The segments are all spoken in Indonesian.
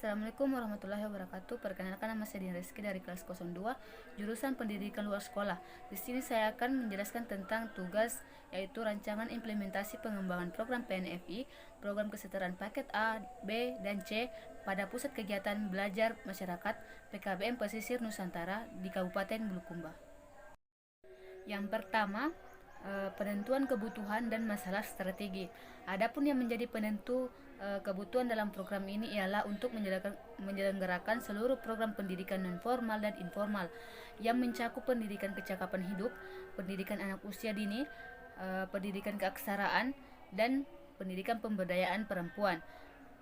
Assalamualaikum warahmatullahi wabarakatuh. Perkenalkan, nama saya Dian Rizky dari kelas 02, jurusan Pendidikan Luar Sekolah. Di sini saya akan menjelaskan tentang tugas, yaitu rancangan implementasi pengembangan program PNFI, program kesetaraan paket A, B, dan C pada Pusat Kegiatan Belajar Masyarakat PKBM Pesisir Nusantara di Kabupaten Bulukumba. Yang pertama, penentuan kebutuhan dan masalah strategi. Adapun yang menjadi penentu kebutuhan dalam program ini ialah untuk menyelenggarakan seluruh program pendidikan non formal dan informal yang mencakup pendidikan kecakapan hidup, pendidikan anak usia dini, pendidikan keaksaraan, dan pendidikan pemberdayaan perempuan.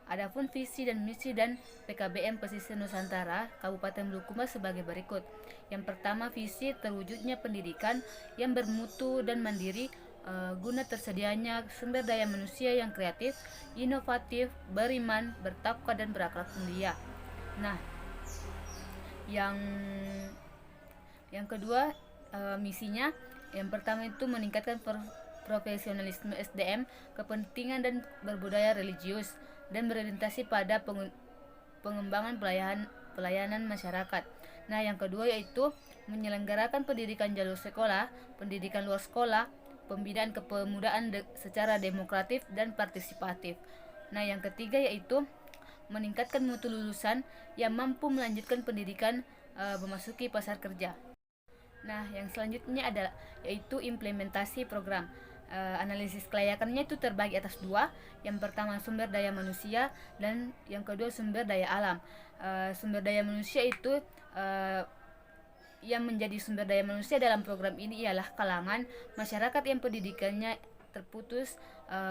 Adapun visi dan misi dan PKBM Pesisir Nusantara Kabupaten Bulukumba sebagai berikut. Yang pertama, visi terwujudnya pendidikan yang bermutu dan mandiri guna tersedianya sumber daya manusia yang kreatif, inovatif, beriman, bertakwa, dan berakhlak mulia. Nah, yang kedua, misinya, yang pertama itu meningkatkan profesionalisme SDM, kepentingan dan berbudaya religius, dan berorientasi pada pengembangan pelayanan masyarakat. Nah, yang kedua yaitu menyelenggarakan pendidikan jalur sekolah, pendidikan luar sekolah, pembinaan kepemudaan secara demokratif dan partisipatif. Nah, yang ketiga yaitu meningkatkan mutu lulusan yang mampu melanjutkan pendidikan memasuki pasar kerja. Nah, yang selanjutnya adalah yaitu implementasi program. Analisis kelayakannya itu terbagi atas dua. Yang pertama sumber daya manusia dan yang kedua sumber daya alam. Sumber daya manusia itu yang menjadi sumber daya manusia dalam program ini ialah kalangan masyarakat yang pendidikannya terputus,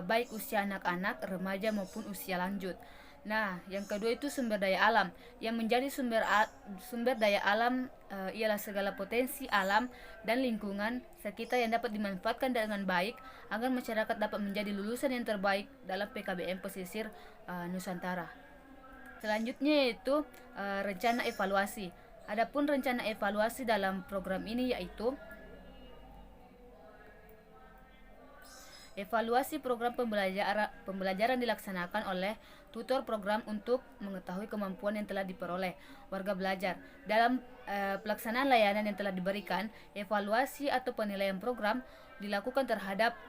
baik usia anak-anak, remaja maupun usia lanjut. Nah, yang kedua itu sumber daya alam. Yang menjadi sumber daya alam ialah segala potensi alam dan lingkungan sekitar yang dapat dimanfaatkan dengan baik agar masyarakat dapat menjadi lulusan yang terbaik dalam PKBM Pesisir Nusantara. Selanjutnya yaitu rencana evaluasi. Adapun rencana evaluasi dalam program ini yaitu evaluasi program pembelajaran dilaksanakan oleh tutor program untuk mengetahui kemampuan yang telah diperoleh warga belajar. Dalam pelaksanaan layanan yang telah diberikan, evaluasi atau penilaian program dilakukan terhadap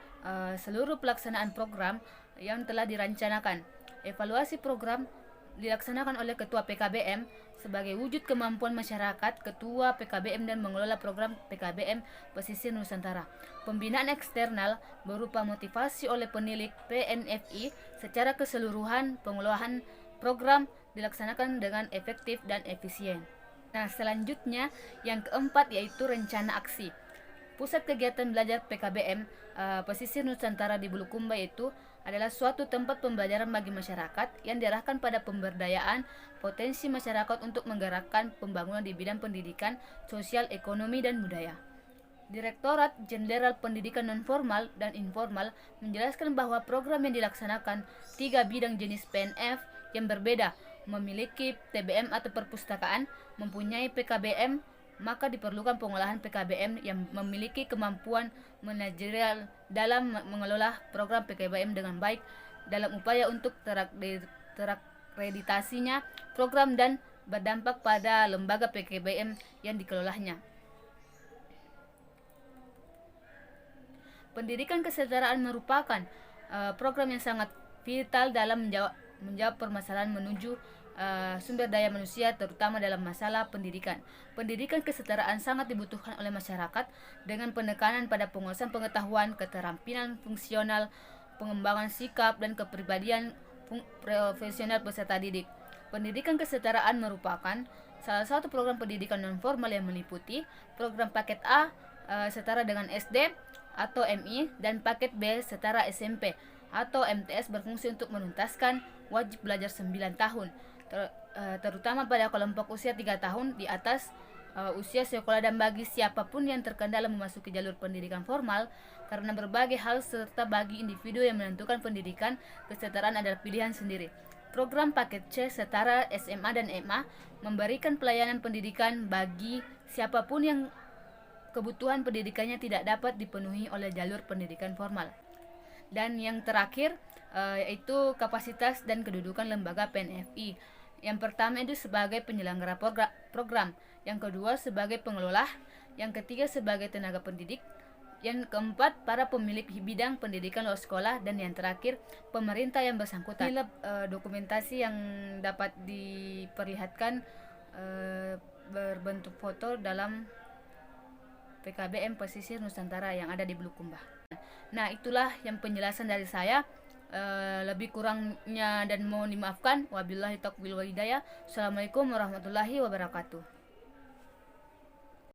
seluruh pelaksanaan program yang telah dirancanakan. Evaluasi program dilaksanakan oleh Ketua PKBM sebagai wujud kemampuan masyarakat, Ketua PKBM dan mengelola program PKBM Pesisir Nusantara. Pembinaan eksternal berupa motivasi oleh penilik PNFI secara keseluruhan pengelolaan program dilaksanakan dengan efektif dan efisien. Nah, selanjutnya yang keempat yaitu rencana aksi. Pusat Kegiatan Belajar PKBM Pesisir Nusantara di Bulukumba itu adalah suatu tempat pembelajaran bagi masyarakat yang diarahkan pada pemberdayaan potensi masyarakat untuk menggerakkan pembangunan di bidang pendidikan, sosial, ekonomi, dan budaya. Direktorat Jenderal Pendidikan Nonformal dan Informal menjelaskan bahwa program yang dilaksanakan 3 bidang jenis PNF yang berbeda memiliki TBM atau perpustakaan, mempunyai PKBM, maka diperlukan pengolahan PKBM yang memiliki kemampuan manajerial dalam mengelola program PKBM dengan baik dalam upaya untuk terakreditasinya program dan berdampak pada lembaga PKBM yang dikelolanya. Pendidikan kesetaraan merupakan program yang sangat vital dalam menjawab permasalahan menuju sumber daya manusia, terutama dalam masalah pendidikan. Pendidikan kesetaraan sangat dibutuhkan oleh masyarakat dengan penekanan pada penguasaan pengetahuan, keterampilan fungsional, pengembangan sikap, dan kepribadian profesional peserta didik. Pendidikan kesetaraan merupakan salah satu program pendidikan non-formal yang meliputi program paket A setara dengan SD atau MI dan paket B setara SMP atau MTS berfungsi untuk menuntaskan wajib belajar 9 tahun. Terutama pada kelompok usia 3 tahun di atas usia sekolah dan bagi siapapun yang terkendala memasuki jalur pendidikan formal karena berbagai hal serta bagi individu yang menentukan pendidikan kesetaraan adalah pilihan sendiri. Program paket C setara SMA dan MA memberikan pelayanan pendidikan bagi siapapun yang kebutuhan pendidikannya tidak dapat dipenuhi oleh jalur pendidikan formal. Dan yang terakhir yaitu kapasitas dan kedudukan lembaga PNFI. Yang pertama itu sebagai penyelenggara program, yang kedua sebagai pengelola, yang ketiga sebagai tenaga pendidik, yang keempat para pemilik bidang pendidikan luar sekolah, dan yang terakhir pemerintah yang bersangkutan. Inilah dokumentasi yang dapat diperlihatkan berbentuk foto dalam PKBM Pesisir Nusantara yang ada di Bulukumba. Nah, itulah yang penjelasan dari saya. Lebih kurangnya dan mohon dimaafkan. Wabillahi taufiq wal hidayah. Assalamualaikum warahmatullahi wabarakatuh.